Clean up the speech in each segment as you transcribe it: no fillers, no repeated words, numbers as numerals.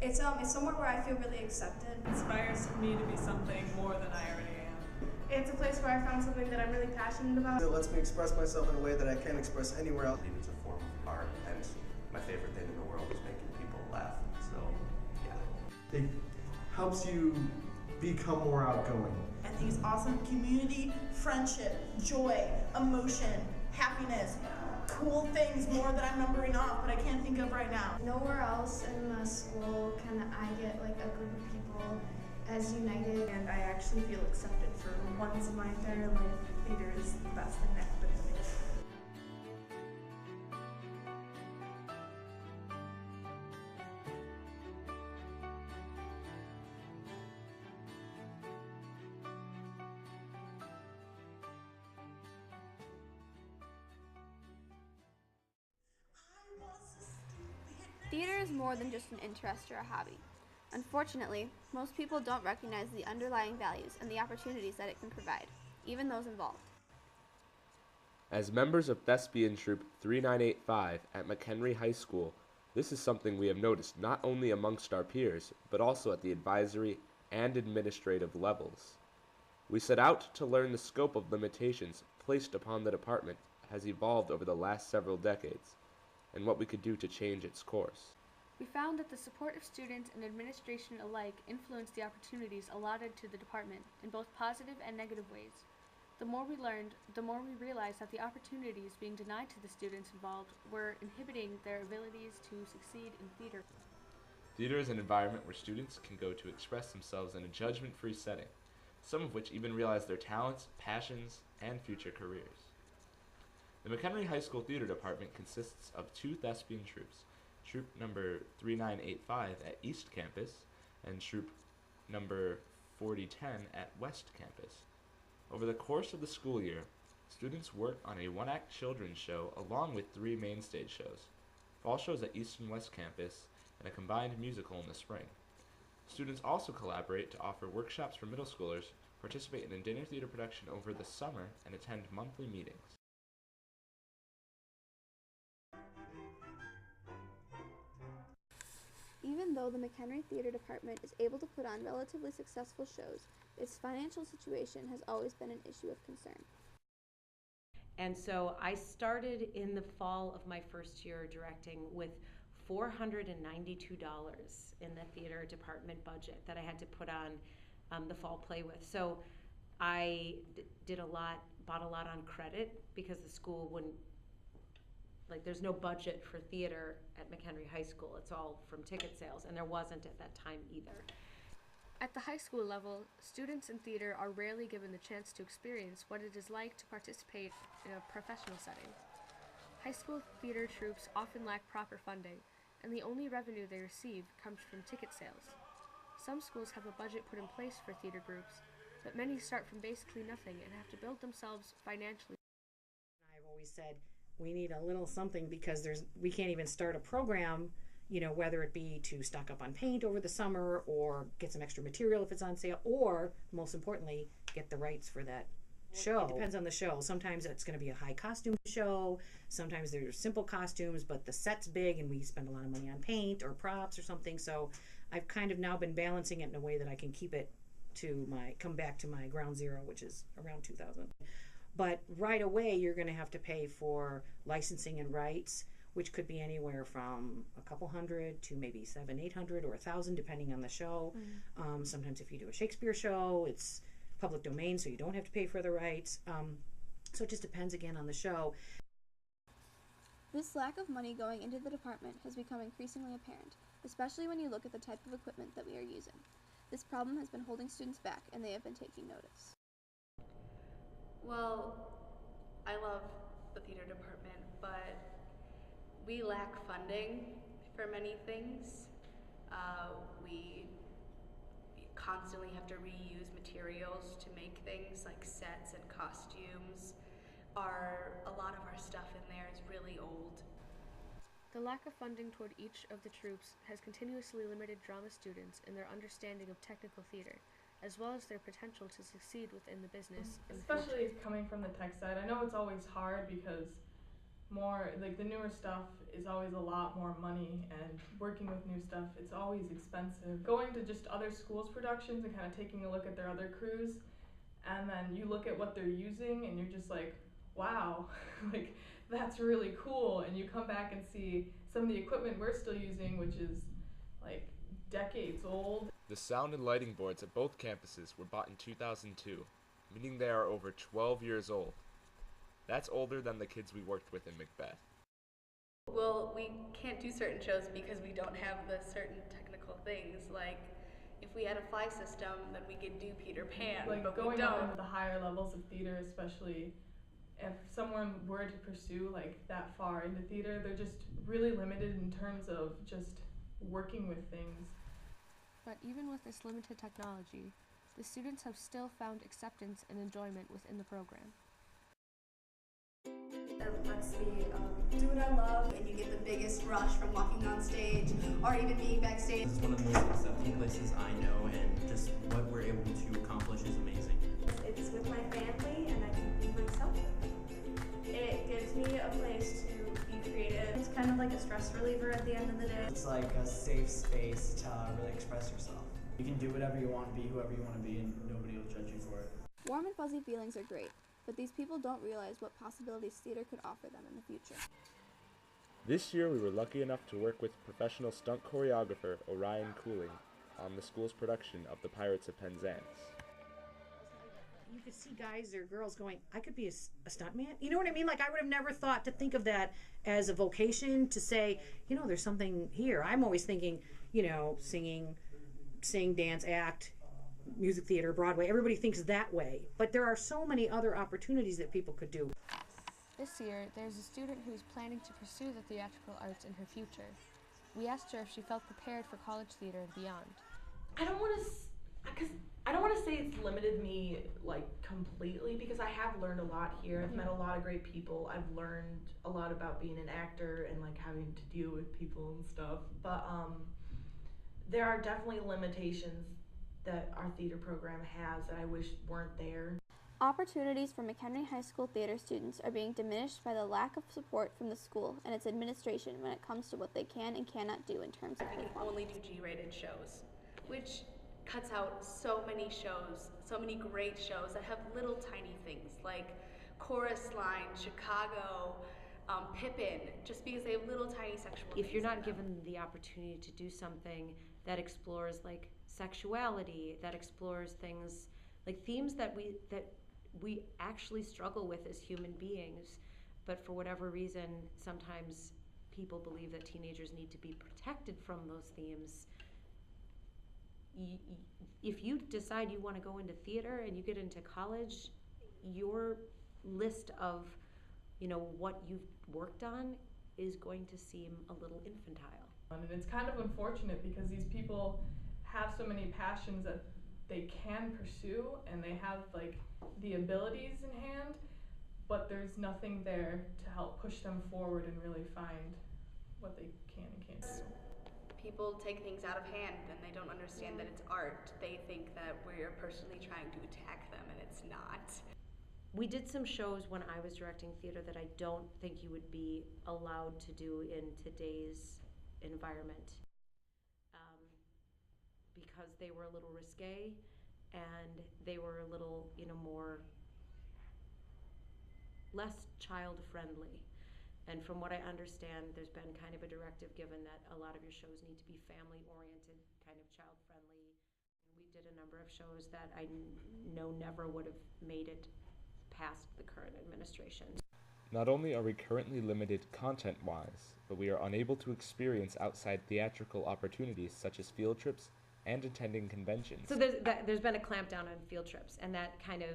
It's somewhere where I feel really accepted. It inspires me to be something more than I already am. It's a place where I found something that I'm really passionate about. It lets me express myself in a way that I can't express anywhere else. I believe it's a form of art, and my favorite thing in the world is making people laugh. So, yeah. It helps you become more outgoing. I think it's awesome. Community, friendship, joy, emotion, happiness, cool things, more that I'm numbering off, but I can't think of right now. Nowhere else in the school can I get like a group of people as united, And I actually feel accepted for once in my entire life. Theater is the best thing that happened to me. Theater is more than just an interest or a hobby. Unfortunately, most people don't recognize the underlying values and the opportunities that it can provide, even those involved. As members of Thespian Troop 3985 at McHenry High School, this is something we have noticed not only amongst our peers, but also at the advisory and administrative levels. We set out to learn the scope of limitations placed upon the department has evolved over the last several decades, and what we could do to change its course. We found that the support of students and administration alike influenced the opportunities allotted to the department in both positive and negative ways. The more we learned, the more we realized that the opportunities being denied to the students involved were inhibiting their abilities to succeed in theater. Theater is an environment where students can go to express themselves in a judgment-free setting, some of which even realize their talents, passions, and future careers. The McHenry High School Theater Department consists of 2 Thespian troupes, Troop number 3985 at East Campus and Troop number 4010 at West Campus. Over the course of the school year, students work on a one-act children's show along with 3 main stage shows, fall shows at East and West Campus, and a combined musical in the spring. Students also collaborate to offer workshops for middle schoolers, participate in a dinner theater production over the summer, and attend monthly meetings. Even though the McHenry Theater Department is able to put on relatively successful shows, its financial situation has always been an issue of concern. And so I started in the fall of my first year directing with $492 in the theater department budget that I had to put on the fall play with. So I did a lot, bought a lot on credit because the school wouldn't, like there's no budget for theater at McHenry High School. It's all from ticket sales, and there wasn't at that time either. At the high school level, students in theater are rarely given the chance to experience what it is like to participate in a professional setting. High school theater troupes often lack proper funding, and the only revenue they receive comes from ticket sales. Some schools have a budget put in place for theater groups, but many start from basically nothing and have to build themselves financially. I've always said we need a little something because we can't even start a program, you know, whether it be to stock up on paint over the summer or get some extra material if it's on sale, or most importantly, get the rights for that show. It depends on the show. Sometimes it's going to be a high costume show. Sometimes there's simple costumes, but the set's big and we spend a lot of money on paint or props or something. So I've kind of now been balancing it in a way that I can keep it to come back to my ground zero, which is around 2,000. But right away, you're going to have to pay for licensing and rights, which could be anywhere from a couple hundred to maybe $700, $800, or $1,000, depending on the show. Mm-hmm. Sometimes if you do a Shakespeare show, it's public domain, so you don't have to pay for the rights. So it just depends again on the show. This lack of money going into the department has become increasingly apparent, especially when you look at the type of equipment that we are using. This problem has been holding students back, and they have been taking notice. Well, I love the theater department, but we lack funding for many things. We constantly have to reuse materials to make things like sets and costumes. A lot of our stuff in there is really old. The lack of funding toward each of the troupes has continuously limited drama students in their understanding of technical theater, as well as their potential to succeed within the business. Especially coming from the tech side. I know it's always hard because more, like the newer stuff is always a lot more money, and working with new stuff, it's always expensive. Going to just other schools' productions and kind of taking a look at their other crews, and then you look at what they're using and you're just like, wow, like that's really cool. And you come back and see some of the equipment we're still using, which is like decades old. The sound and lighting boards at both campuses were bought in 2002, meaning they are over 12 years old. That's older than the kids we worked with in Macbeth. Well, we can't do certain shows because we don't have the certain technical things. Like, if we had a fly system, then we could do Peter Pan, Like but going we up don't. into the higher levels of theater, especially if someone were to pursue like that far into theater, they're just really limited in terms of just working with things. But even with this limited technology, the students have still found acceptance and enjoyment within the program. It lets me do what I love, and you get the biggest rush from walking on stage or even being backstage. This is one of the most accepting places I know, and just what we're able to accomplish is amazing. It's with my family, and I can be myself. It gives me a place to be creative. It's kind of like a stress reliever at the end of the day. It's like a safe space to really express yourself. You can do whatever you want, be whoever you want to be, and nobody will judge you for it. Warm and fuzzy feelings are great, but these people don't realize what possibilities theater could offer them in the future. This year we were lucky enough to work with professional stunt choreographer Orion Cooling on the school's production of The Pirates of Penzance. You could see guys or girls going, I could be a stuntman. You know what I mean? Like, I would have never thought to think of that as a vocation, to say, you know, there's something here. I'm always thinking, you know, sing, dance, act, music theater, Broadway. Everybody thinks that way. But there are so many other opportunities that people could do. This year, there's a student who is planning to pursue the theatrical arts in her future. We asked her if she felt prepared for college theater and beyond. I don't want to say it's limited me like completely, because I have learned a lot here. I've met a lot of great people. I've learned a lot about being an actor and like having to deal with people and stuff. But there are definitely limitations that our theater program has that I wish weren't there. Opportunities for McHenry High School theater students are being diminished by the lack of support from the school and its administration when it comes to what they can and cannot do in terms of We can only do G-rated shows, which cuts out so many shows, so many great shows that have little tiny things like Chorus Line, Chicago, Pippin, just because they have little tiny sexual things. If you're not given the opportunity to do something that explores like sexuality, that explores things like themes that we actually struggle with as human beings, but for whatever reason, sometimes people believe that teenagers need to be protected from those themes. If you decide you want to go into theater and you get into college, your list of, you know, what you've worked on is going to seem a little infantile. And it's kind of unfortunate because these people have so many passions that they can pursue, and they have like the abilities in hand, but there's nothing there to help push them forward and really find what they can and can't do. People take things out of hand and they don't understand that it's art. They think that we're personally trying to attack them, and it's not. We did some shows when I was directing theater that I don't think you would be allowed to do in today's environment, because they were a little risque and they were a little, you know, less child friendly. And from what I understand, there's been kind of a directive given that a lot of your shows need to be family oriented, kind of child friendly. We did a number of shows that I know never would have made it past the current administration. Not only are we currently limited content-wise, but we are unable to experience outside theatrical opportunities such as field trips and attending conventions. So there's been a clampdown on field trips, and that kind of,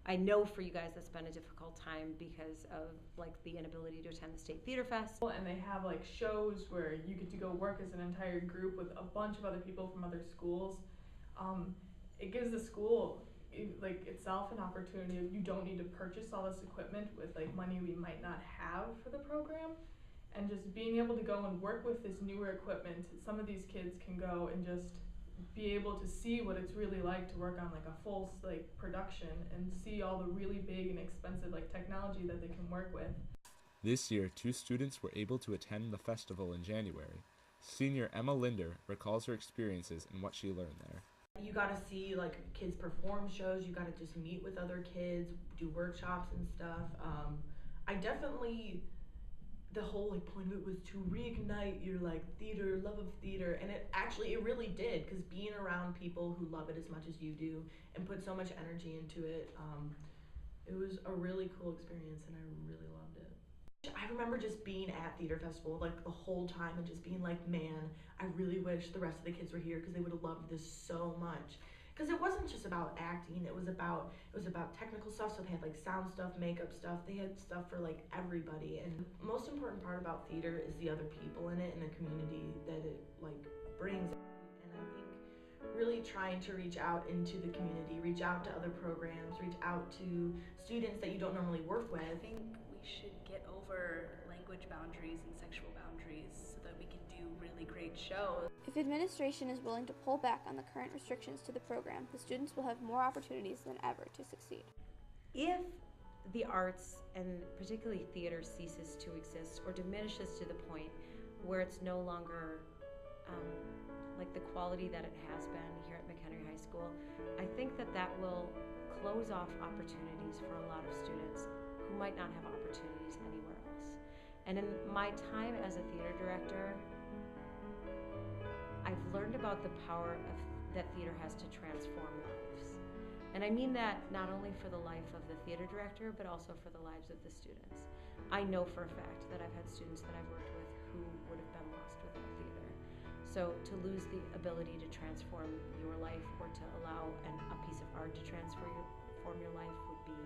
I know for you guys that's been a difficult time because of like the inability to attend the State Theater Fest. And they have like shows where you get to go work as an entire group with a bunch of other people from other schools. It gives the school like itself an opportunity of, you don't need to purchase all this equipment with like money we might not have for the program, and just being able to go and work with this newer equipment, some of these kids can go and just be able to see what it's really like to work on like a full like production and see all the really big and expensive like technology that they can work with. This year, 2 students were able to attend the festival in January. Senior Emma Linder recalls her experiences and what she learned there. You got to see like kids perform shows. You got to just meet with other kids, do workshops and stuff. I definitely, the whole like point of it was to reignite your like theater, love of theater, and it really did, because being around people who love it as much as you do and put so much energy into it, it was a really cool experience and I really loved it. I remember just being at Theater Festival like the whole time and just being like, man, I really wish the rest of the kids were here because they would have loved this so much. Because it wasn't just about acting, it was about technical stuff. So they had like sound stuff, makeup stuff, they had stuff for like everybody. And the most important part about theater is the other people in it and the community that it like brings. And I think really trying to reach out into the community, reach out to other programs, reach out to students that you don't normally work with. I think we should get over language boundaries and sexual boundaries so that we can do really great shows. If administration is willing to pull back on the current restrictions to the program, the students will have more opportunities than ever to succeed. If the arts, and particularly theater, ceases to exist or diminishes to the point where it's no longer like the quality that it has been here at McHenry High School, I think that will close off opportunities for a lot of students who might not have opportunities anywhere else. And in my time as a theater director, I've learned about the power that theater has to transform lives. And I mean that not only for the life of the theater director, but also for the lives of the students. I know for a fact that I've had students that I've worked with who would have been lost without theater. So to lose the ability to transform your life or to allow a piece of art to transform your life would be